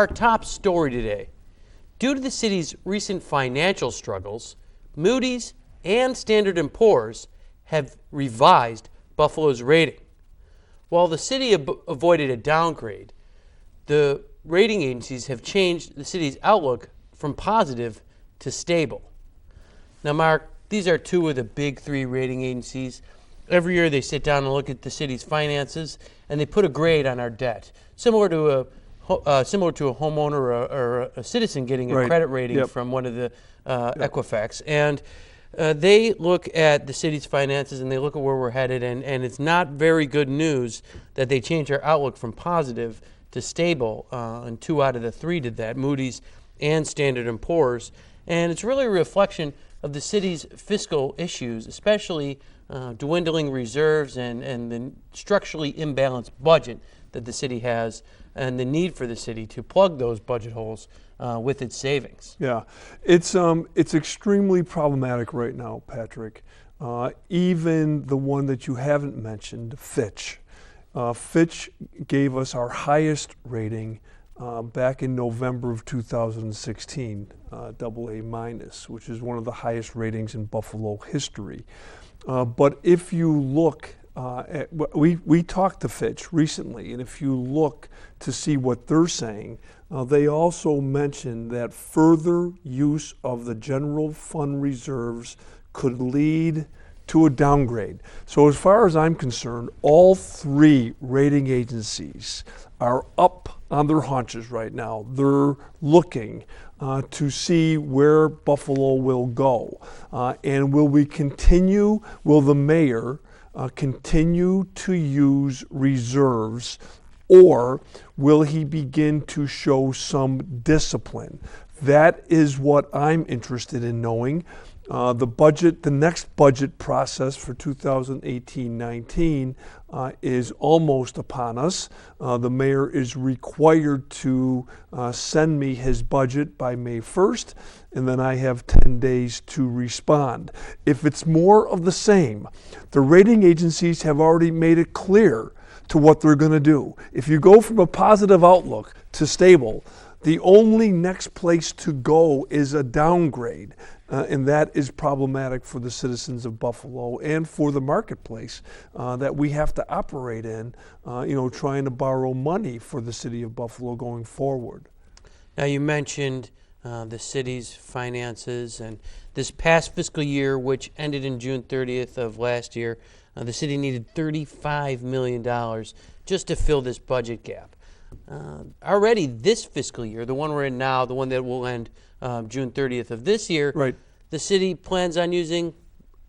Our top story today. Due to the city's recent financial struggles, Moody's and Standard & Poor's have revised Buffalo's rating. While the city avoided a downgrade, the rating agencies have changed the city's outlook from positive to stable. Now, Mark, these are two of the big three rating agencies. Every year they sit down and look at the city's finances, and they put a grade on our debt, similar to a homeowner or a citizen getting a credit rating from one of the Equifax. And they look at the city's finances and they look at where we're headed, and it's not very good news that they changed our outlook from positive to stable, and 2 out of the 3 did that, Moody's and Standard & Poor's. And it's really a reflection of the city's fiscal issues, especially dwindling reserves and the structurally imbalanced budget that the city has, and the need for the city to plug those budget holes with its savings. Yeah, it's extremely problematic right now, Patrick. Even the one that you haven't mentioned, Fitch. Fitch gave us our highest rating back in November of 2016, AA-, which is one of the highest ratings in Buffalo history. But if you look we talked to Fitch recently, and if you look to see what they're saying, they also mentioned that further use of the general fund reserves could lead to a downgrade. So as far as I'm concerned, all 3 rating agencies are up on their haunches right now. They're looking to see where Buffalo will go. And will the mayor continue to use reserves, or will he begin to show some discipline? That is what I'm interested in knowing. The next budget process for 2018-19 is almost upon us. The mayor is required to send me his budget by May 1st, and then I have 10 days to respond. If it's more of the same, the rating agencies have already made it clear to what they're going to do. If you go from a positive outlook to stable, the only next place to go is a downgrade. And that is problematic for the citizens of Buffalo and for the marketplace that we have to operate in, trying to borrow money for the city of Buffalo going forward. Now, you mentioned the city's finances, and this past fiscal year, which ended in June 30th of last year, the city needed $35 million just to fill this budget gap. Already this fiscal year, the one we're in now, the one that will end June 30th of this year, the city plans on using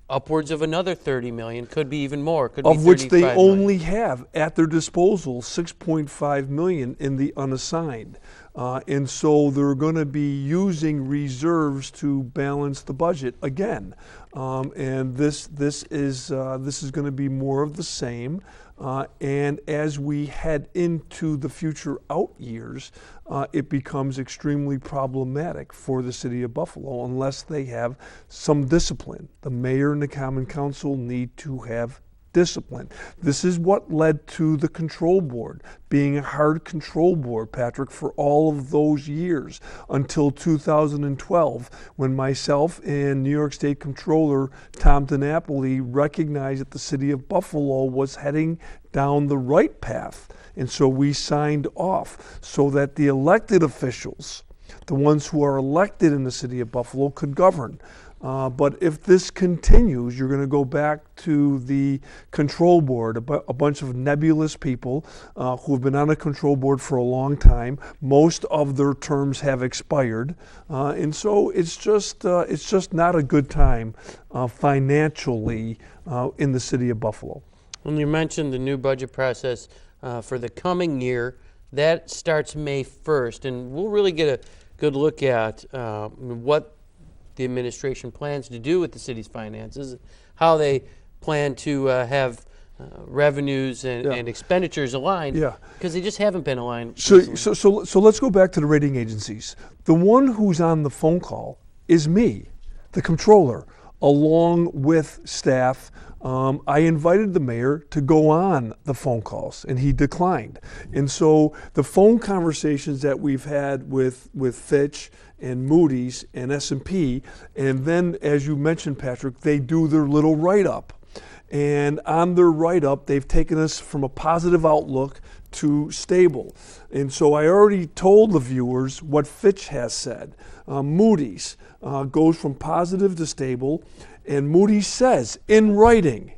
upwards of another $30 million, could be even more, could be $35 million. Of which they only have at their disposal $6.5 million in the unassigned. And so they're going to be using reserves to balance the budget again. And this is going to be more of the same. And as we head into the future out years, it becomes extremely problematic for the city of Buffalo unless they have some discipline. The mayor and the common council need to have discipline. This is what led to the control board being a hard control board, Patrick, for all of those years until 2012, when myself and New York State Comptroller Tom DiNapoli recognized that the city of Buffalo was heading down the right path. And so we signed off so that the elected officials, the ones who are elected in the city of Buffalo, could govern. But if this continues, you're going to go back to the control board, a bunch of nebulous people who have been on a control board for a long time. Most of their terms have expired, and so it's just not a good time financially in the city of Buffalo. When you mentioned the new budget process for the coming year, that starts May 1st, and we'll really get a good look at what the administration plans to do with the city's finances, how they plan to have revenues and expenditures aligned, because they just haven't been aligned. So let's go back to the rating agencies. The one who's on the phone call is me, the comptroller, along with staff I invited the mayor to go on the phone calls, and he declined. And so the phone conversations that we've had with Fitch and Moody's and S&P, and then, as you mentioned, Patrick, they do their little write-up. And on their write-up, they've taken us from a positive outlook to stable. And so I already told the viewers what Fitch has said. Moody's goes from positive to stable, and Moody says in writing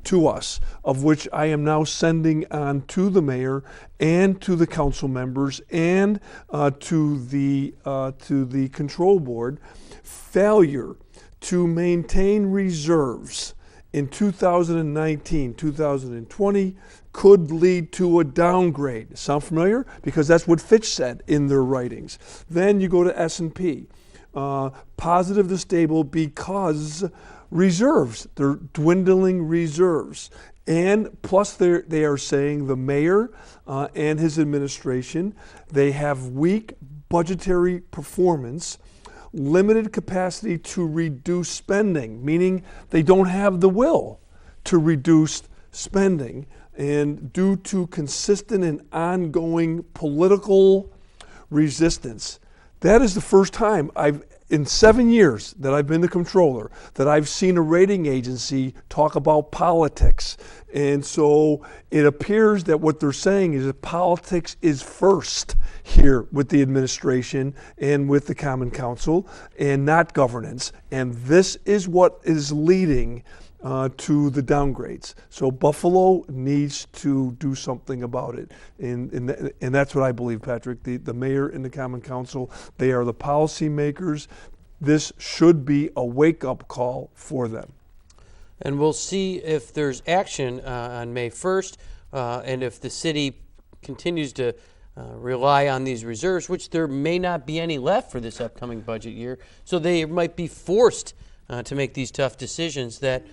to us, of which I am now sending on to the mayor and to the council members and to the control board, failure to maintain reserves in 2019, 2020 could lead to a downgrade. Sound familiar? Because that's what Fitch said in their writings. Then you go to S&P. Positive to stable because reserves, they're dwindling reserves. And plus they are saying the mayor and his administration, they have weak budgetary performance, limited capacity to reduce spending, meaning they don't have the will to reduce spending, and due to consistent and ongoing political resistance. That is the first time in 7 years that I've been the controller, that I've seen a rating agency talk about politics. And so it appears that what they're saying is that politics is first here with the administration and with the Common Council, and not governance. And this is what is leading to the downgrades. So Buffalo needs to do something about it. And that's what I believe, Patrick. The mayor and the Common Council, they are the policy makers. This should be a wake-up call for them. And we'll see if there's action on May 1st, and if the city continues to rely on these reserves, which there may not be any left for this upcoming budget year. So they might be forced to make these tough decisions that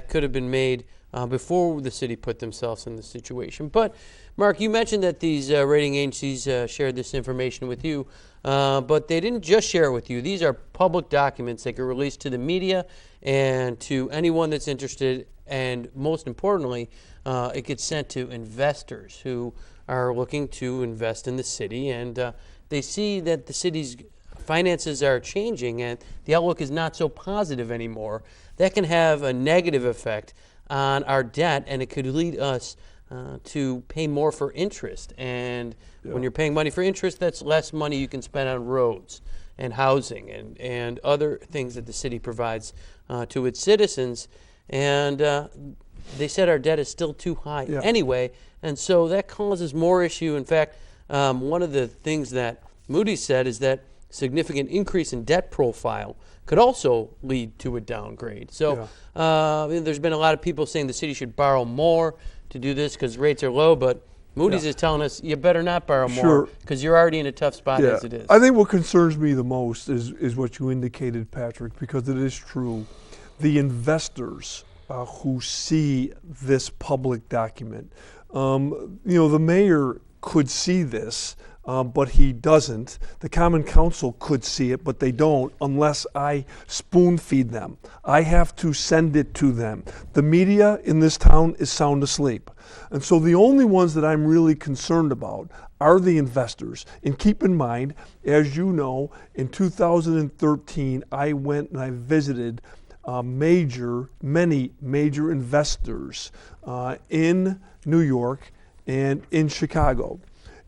could have been made before the city put themselves in this situation. But Mark, you mentioned that these rating agencies shared this information with you, but they didn't just share it with you. These are public documents that get released to the media and to anyone that's interested, and most importantly, it gets sent to investors who are looking to invest in the city, and they see that the city's finances are changing and the outlook is not so positive anymore. That can have a negative effect on our debt, and it could lead us to pay more for interest. And when you're paying money for interest, that's less money you can spend on roads and housing and other things that the city provides to its citizens. And they said our debt is still too high anyway, and so that causes more issue. In fact, one of the things that Moody said is that significant increase in debt profile could also lead to a downgrade. So there's been a lot of people saying the city should borrow more to do this because rates are low, but Moody's is telling us you better not borrow more because you're already in a tough spot as it is. I think what concerns me the most is what you indicated, Patrick, because it is true. The investors who see this public document, the mayor could see this, but he doesn't. The Common Council could see it, but they don't unless I spoon feed them. I have to send it to them. The media in this town is sound asleep. And so the only ones that I'm really concerned about are the investors. And keep in mind, as you know, in 2013, I went and I visited many major investors in New York and in Chicago.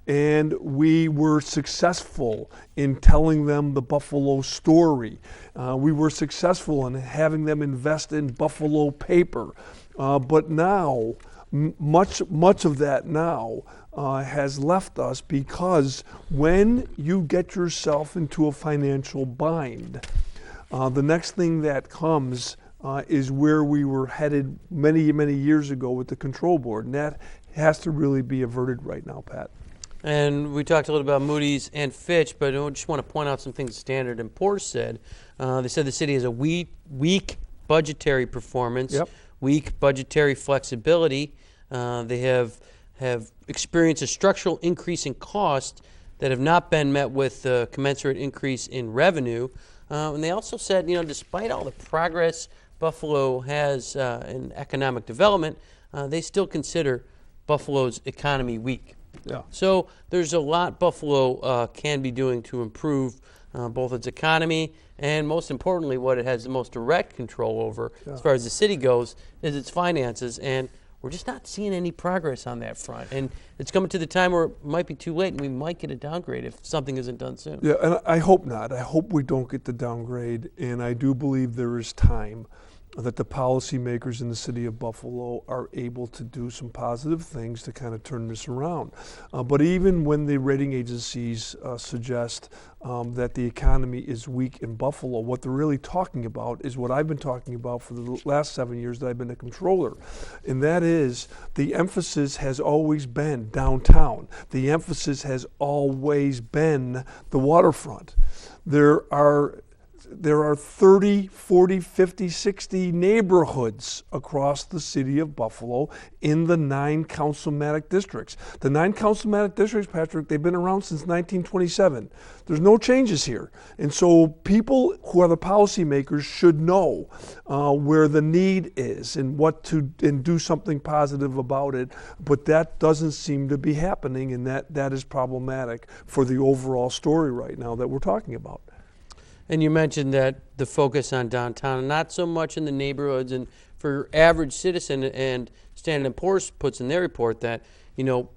And we were successful in telling them the Buffalo story. We were successful in having them invest in Buffalo paper. But now, much of that now has left us, because when you get yourself into a financial bind, the next thing that comes is where we were headed many years ago with the control board. And that has to really be averted right now, Pat. And we talked a little about Moody's and Fitch, but I just want to point out some things Standard & Poor's said. They said the city has a weak budgetary performance, weak budgetary flexibility. They have experienced a structural increase in cost that have not been met with a commensurate increase in revenue. And they also said, despite all the progress Buffalo has in economic development, they still consider Buffalo's economy weak. Yeah. So there's a lot Buffalo can be doing to improve both its economy and, most importantly, what it has the most direct control over as far as the city goes is its finances. And we're just not seeing any progress on that front. And it's coming to the time where it might be too late and we might get a downgrade if something isn't done soon. Yeah, and I hope not. I hope we don't get the downgrade, and I do believe there is time that the policymakers in the city of Buffalo are able to do some positive things to kind of turn this around. But even when the rating agencies suggest that the economy is weak in Buffalo, what they're really talking about is what I've been talking about for the last 7 years that I've been a comptroller. And that is the emphasis has always been downtown. The emphasis has always been the waterfront. There are 30, 40, 50, 60 neighborhoods across the city of Buffalo in the 9 councilmatic districts. The 9 councilmatic districts, Patrick, they've been around since 1927. There's no changes here. And so people who are the policymakers should know where the need is and and do something positive about it. But that doesn't seem to be happening, and that is problematic for the overall story right now that we're talking about. And you mentioned that the focus on downtown, not so much in the neighborhoods. And for your average citizen, and Standard & Poor's puts in their report that,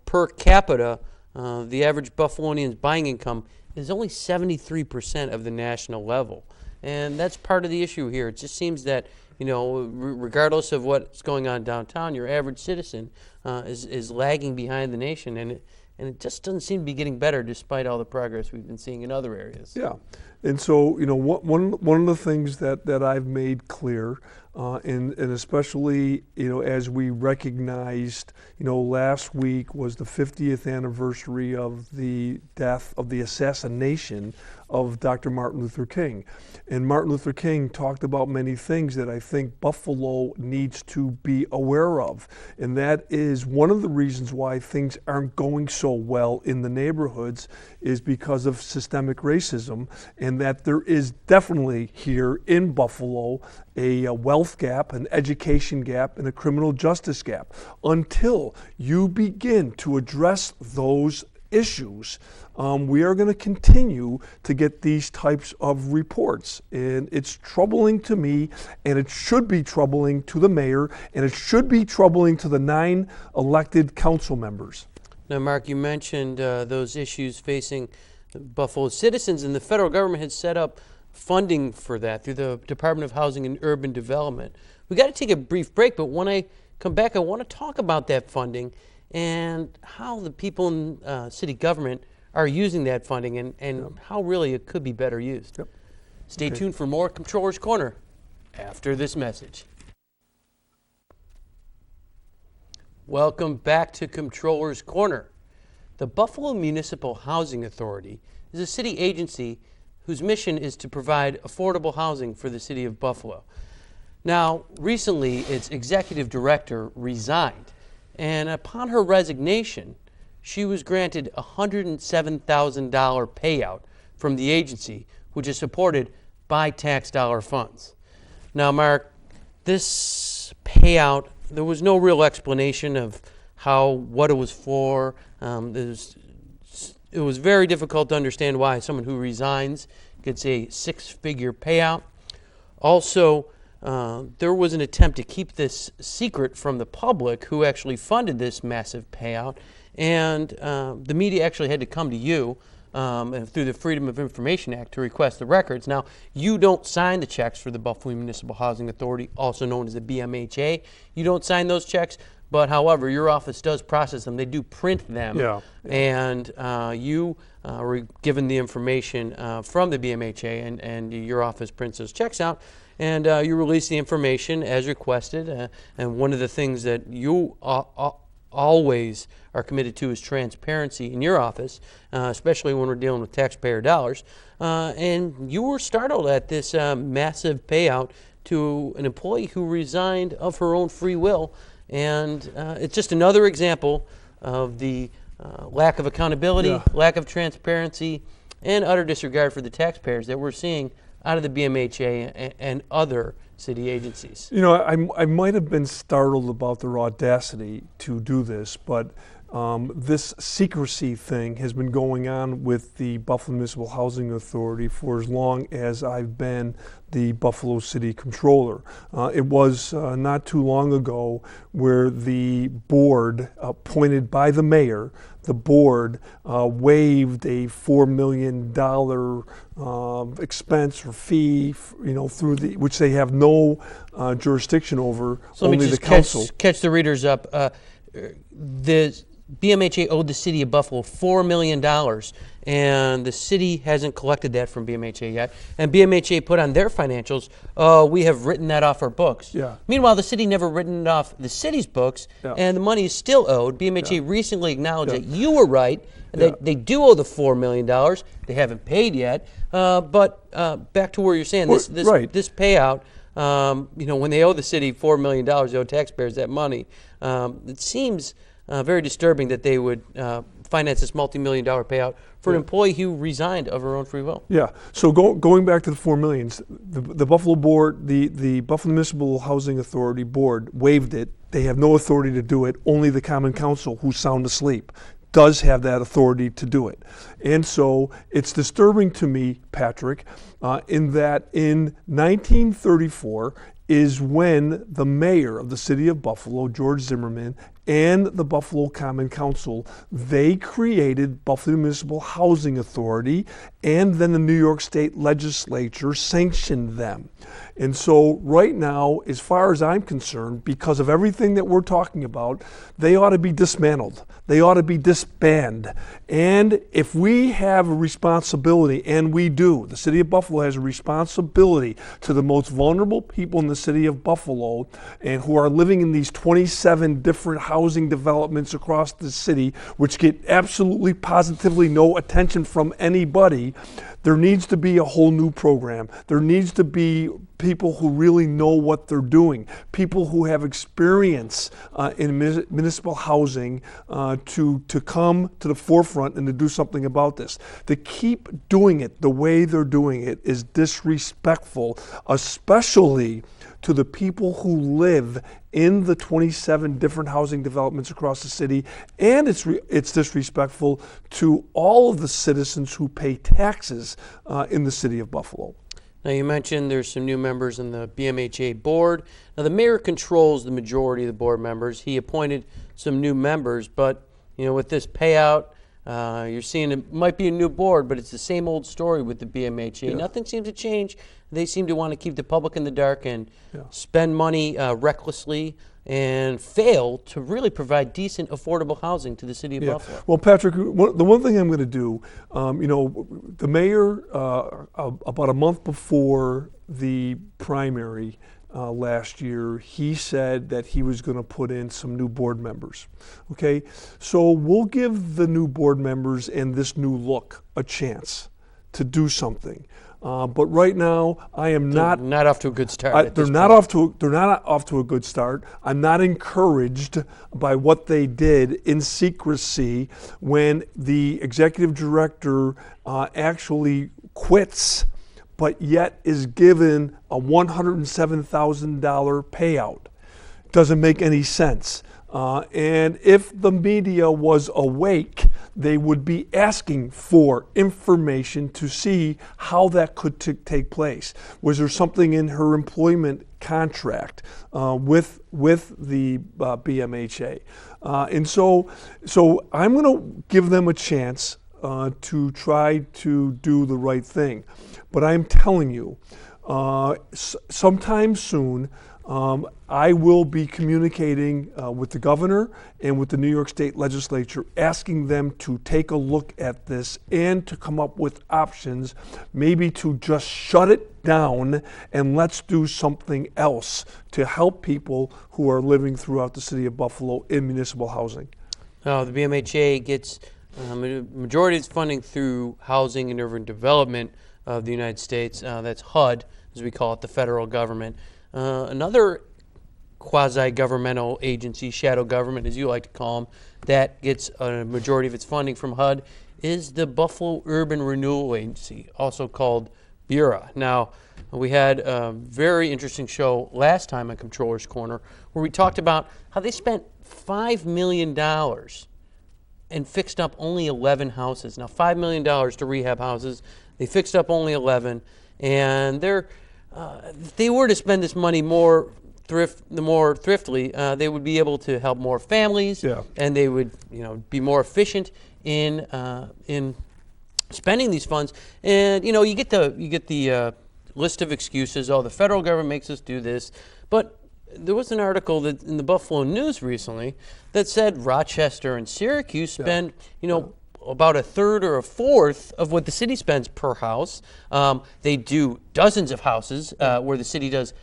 per capita, the average Buffalonian's buying income is only 73% of the national level. And that's part of the issue here. It just seems that, regardless of what's going on downtown, your average citizen is lagging behind the nation. And it just doesn't seem to be getting better despite all the progress we've been seeing in other areas. Yeah. And so, one of the things that I've made clear, and especially, as we recognized, last week was the 50th anniversary of the death of the assassination of Dr. Martin Luther King. And Martin Luther King talked about many things that I think Buffalo needs to be aware of. And that is one of the reasons why things aren't going so well in the neighborhoods is because of systemic racism, and that there is definitely here in Buffalo a wealth gap, an education gap, and a criminal justice gap. Until you begin to address those issues, we are going to continue to get these types of reports. And it's troubling to me, and it should be troubling to the mayor, and it should be troubling to the 9 elected council members. Now, Mark, you mentioned those issues facing Buffalo citizens, and the federal government has set up funding for that through the Department of Housing and Urban Development. We got to take a brief break, but when I come back, I want to talk about that funding and how the people in city government are using that funding and how really it could be better used. Yep. Stay tuned for more Comptroller's Corner after this message. Welcome back to Comptroller's Corner. The Buffalo Municipal Housing Authority is a city agency whose mission is to provide affordable housing for the city of Buffalo. Now, recently, its executive director resigned, and upon her resignation, she was granted a $107,000 payout from the agency, which is supported by tax dollar funds. Now, Mark, this payout, there was no real explanation of what it was for. It was very difficult to understand why someone who resigns gets a 6-figure payout. Also, there was an attempt to keep this secret from the public who actually funded this massive payout. And the media actually had to come to you through the Freedom of Information Act to request the records. Now, you don't sign the checks for the Buffalo Municipal Housing Authority, also known as the BMHA. You don't sign those checks, but however, your office does process them. They do print them. Yeah. And you were given the information from the BMHA, and your office prints those checks out. And you release the information as requested. And one of the things that you always are committed to is transparency in your office, especially when we're dealing with taxpayer dollars. And you were startled at this massive payout to an employee who resigned of her own free will. And it's just another example of the lack of accountability, lack of transparency, and utter disregard for the taxpayers that we're seeing out of the BMHA and other city agencies? You know, I might have been startled about their audacity to do this, but this secrecy thing has been going on with the Buffalo Municipal Housing Authority for as long as I've been the Buffalo City Comptroller. It was not too long ago where the board, appointed by the mayor, the board waived a $4 million expense or fee, through which they have no jurisdiction over, so only let me the just council. catch the readers up. The BMHA owed the city of Buffalo $4 million, and the city hasn't collected that from BMHA yet. And BMHA put on their financials, we have written that off our books. Yeah. Meanwhile, the city never written it off the city's books, Yeah. and the money is still owed. BMHA recently acknowledged Yeah. that you were right, that they do owe the $4 million. They haven't paid yet. But back to where you're saying, this payout, when they owe the city $4 million, they owe taxpayers that money. It seems very disturbing that they would finance this multi-million dollar payout for an employee who resigned of her own free will. Yeah. So going back to the $4 million, the Buffalo board, the Buffalo Municipal Housing Authority board waived it. They have no authority to do it. Only the Common Council, who's sound asleep, does have that authority to do it. And so it's disturbing to me, Patrick, in that in 1934 is when the mayor of the city of Buffalo, George Zimmerman, and the Buffalo Common Council, they created Buffalo Municipal Housing Authority, and then the New York State Legislature sanctioned them. And so right now, as far as I'm concerned, because of everything that we're talking about, they ought to be dismantled. They ought to be disbanded. And if we have a responsibility, and we do, the city of Buffalo has a responsibility to the most vulnerable people in the city of Buffalo and who are living in these 27 different housing developments across the city, which get absolutely positively no attention from anybody. There needs to be a whole new program. There needs to be people who really know what they're doing, people who have experience in municipal housing to come to the forefront and to do something about this. To keep doing it the way they're doing it is disrespectful, especially to the people who live in the 27 different housing developments across the city, and it's disrespectful to all of the citizens who pay taxes in the city of Buffalo. Now, you mentioned there's some new members in the BMHA board. Now, the mayor controls the majority of the board members. He appointed some new members, but with this payout, you're seeing it might be a new board, but it's the same old story with the BMHA. Yeah. Nothing seems to change. They seem to want to keep the public in the dark and spend money recklessly and fail to really provide decent, affordable housing to the city of Buffalo. Well, Patrick, the one thing I'm going to do, the mayor, about a month before the primary last year, he said that he was going to put in some new board members. Okay, so we'll give the new board members and this new look a chance to do something. But right now, I am not off to a good start. They're not off to a good start. I'm not encouraged by what they did in secrecy when the executive director actually quits, but yet is given a $107,000 payout. Doesn't make any sense. And if the media was awake, they would be asking for information to see how that could take place. Was there something in her employment contract with the BMHA? And so I'm going to give them a chance to try to do the right thing. But I'm telling you, sometime soon, I will be communicating with the governor and with the New York State Legislature, asking them to take a look at this and to come up with options, maybe to just shut it down and let's do something else to help people who are living throughout the city of Buffalo in municipal housing. The BMHA gets a majority of its funding through Housing and Urban Development of the United States. That's HUD, as we call it, the federal government. Another quasi-governmental agency, shadow government as you like to call them, that gets a majority of its funding from HUD is the Buffalo Urban Renewal Agency, also called BMHA. Now, we had a very interesting show last time on Comptroller's Corner where we talked about how they spent $5 million and fixed up only 11 houses. Now, $5 million to rehab houses. They fixed up only 11, and if they were to spend this money more thriftily, they would be able to help more families, and they would, be more efficient in spending these funds. And you get the list of excuses. Oh, the federal government makes us do this, but there was an article that in the Buffalo News recently that said Rochester and Syracuse spend, about a third or a fourth of what the city spends per house. They do dozens of houses where the city does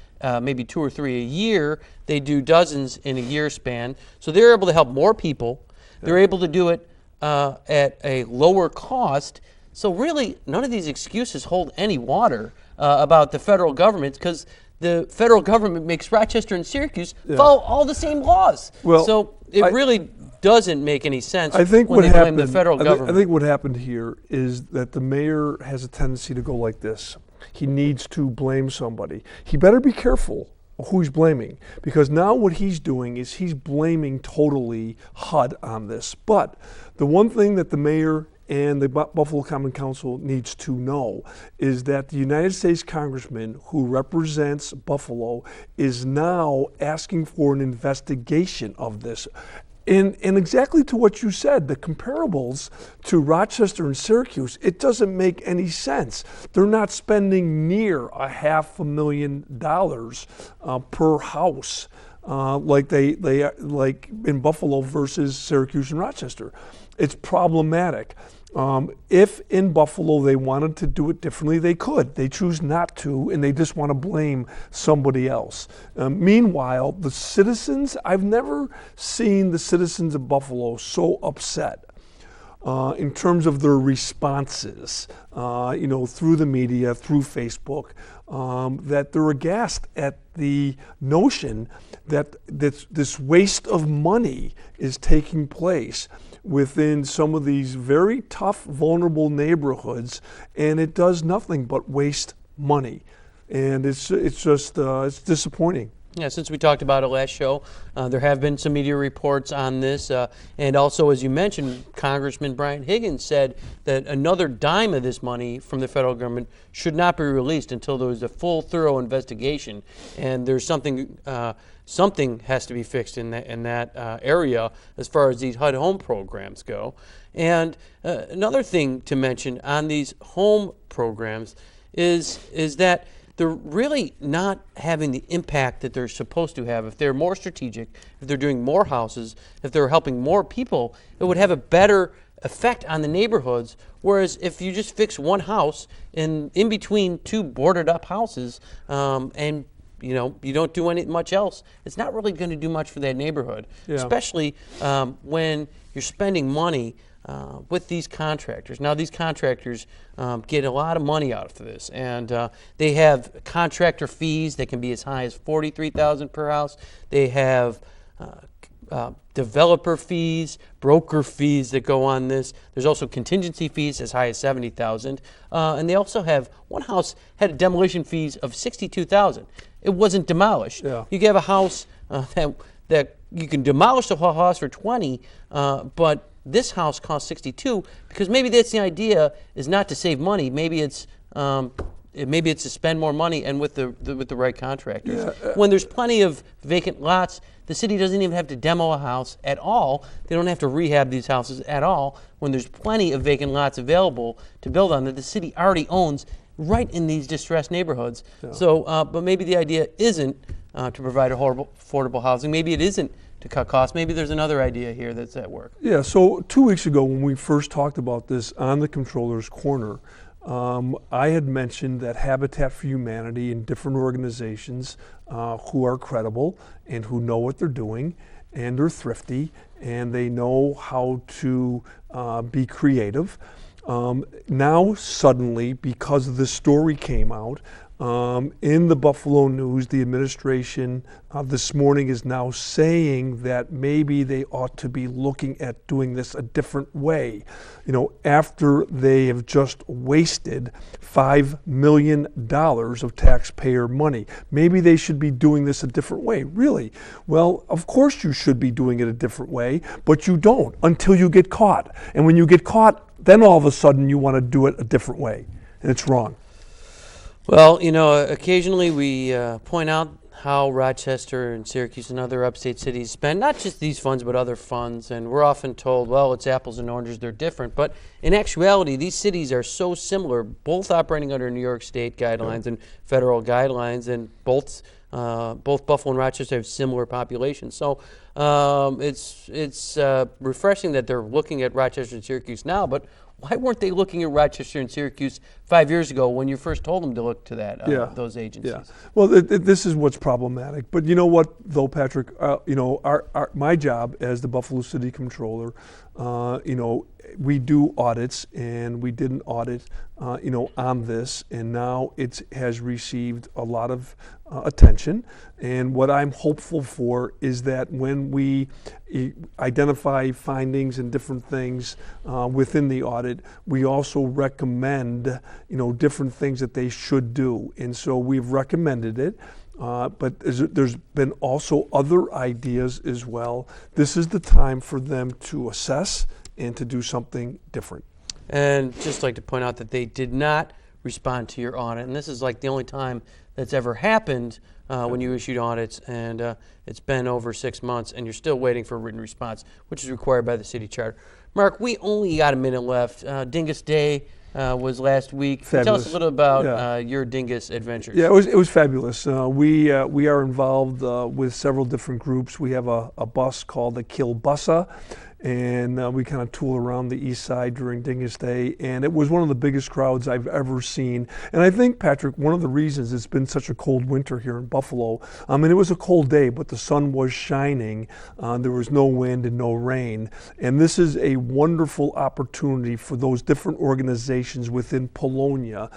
maybe 2 or 3 a year. They do dozens in a year span. So they're able to help more people. They're able to do it at a lower cost. So really, none of these excuses hold any water about the federal government, because the federal government makes Rochester and Syracuse follow all the same laws. Well, so it really doesn't make any sense I think when what they happened, blame the federal government. I think what happened here is that the mayor has a tendency to go like this. He needs to blame somebody. He better be careful who he's blaming, because now what he's doing is he's blaming totally HUD on this. But the one thing that the mayor and the Buffalo Common Council needs to know is that the United States Congressman who represents Buffalo is now asking for an investigation of this. And exactly to what you said, the comparables to Rochester and Syracuse, it doesn't make any sense. They're not spending near $500,000 per house like like in Buffalo versus Syracuse and Rochester. It's problematic. If in Buffalo they wanted to do it differently, they could. They choose not to, and they just want to blame somebody else. Meanwhile, the citizens, I've never seen the citizens of Buffalo so upset in terms of their responses, through the media, through Facebook, that they're aghast at the notion that this waste of money is taking place within some of these very tough, vulnerable neighborhoods, and it does nothing but waste money. And it's disappointing. Yeah, since we talked about it last show, there have been some media reports on this. And also, as you mentioned, Congressman Brian Higgins said that another dime of this money from the federal government should not be released until there was a full, thorough investigation. And there's something has to be fixed in that area as far as these HUD home programs go. And another thing to mention on these home programs is that they're really not having the impact that they're supposed to have. If they're more strategic, if they're doing more houses, if they're helping more people, it would have a better effect on the neighborhoods. Whereas if you just fix one house in between two boarded up houses, and you don't do much else, it's not really going to do much for that neighborhood, especially when you're spending money with these contractors. Now, these contractors get a lot of money out of this, and they have contractor fees that can be as high as $43,000 per house. They have developer fees, broker fees that go on this. There's also contingency fees as high as $70,000, and they also have one house had demolition fees of $62,000. It wasn't demolished. You have a house that you can demolish the whole house for $20,000, but this house costs $62,000 because maybe that's the idea, is not to save money. Maybe it's to spend more money and with the right contractors. When there's plenty of vacant lots, the city doesn't even have to demo a house at all. They don't have to rehab these houses at all. When there's plenty of vacant lots available to build on that the city already owns right in these distressed neighborhoods. So, but maybe the idea isn't to provide affordable housing. Maybe it isn't to cut costs. Maybe there's another idea here that's at work. Yeah, so 2 weeks ago when we first talked about this on the Comptroller's Corner, I had mentioned that Habitat for Humanity and different organizations who are credible and who know what they're doing, and they're thrifty, and they know how to be creative, Now, suddenly, because this story came out, in the Buffalo News, the administration this morning is now saying that maybe they ought to be looking at doing this a different way. After they have just wasted $5 million of taxpayer money, maybe they should be doing this a different way. Really? Well, of course you should be doing it a different way, but you don't until you get caught. And when you get caught, then all of a sudden you want to do it a different way, and it's wrong. Well, occasionally we point out how Rochester and Syracuse and other upstate cities spend not just these funds but other funds, and we're often told, well, it's apples and oranges, they're different. But in actuality, these cities are so similar, both operating under New York State guidelines and federal guidelines, and both Buffalo and Rochester have similar populations. So it's refreshing that they're looking at Rochester and Syracuse now, but why weren't they looking at Rochester and Syracuse 5 years ago when you first told them to look to that those agencies? Yeah. Well, this is what's problematic. But you know what, though, Patrick? My job as the Buffalo City Comptroller, we do audits, and we did an audit, on this, and now it has received a lot of attention. And what I'm hopeful for is that when we identify findings and different things within the audit, we also recommend, different things that they should do. And so we've recommended it. But there's been also other ideas as well. This is the time for them to assess and to do something different. And just like to point out that they did not respond to your audit, and this is like the only time that's ever happened when you issued audits, and it's been over 6 months, and you're still waiting for a written response, which is required by the city charter. Mark, we only got a minute left. Dingus Day was last week. Fabulous. Tell us a little about your Dingus adventures. Yeah, it was fabulous. We are involved with several different groups. We have a bus called the Kilbussa, and we kind of tool around the east side during Dingus Day, and it was one of the biggest crowds I've ever seen. And I think, Patrick, one of the reasons it's been such a cold winter here in Buffalo, and it was a cold day, but the sun was shining. There was no wind and no rain, and this is a wonderful opportunity for those different organizations within Polonia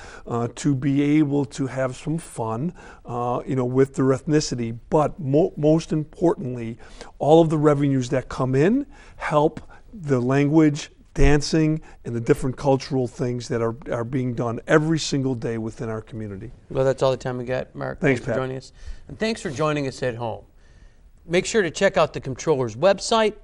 to be able to have some fun, with their ethnicity. But most importantly, all of the revenues that come in help the language, dancing, and the different cultural things that are being done every single day within our community. Well, that's all the time we got, Mark. Thanks, for Pat. joining us. And thanks for joining us at home. Make sure to check out the Comptroller's website,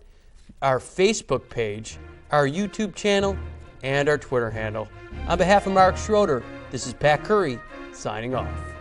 our Facebook page, our YouTube channel, and our Twitter handle. On behalf of Mark Schroeder, this is Pat Curry, signing off.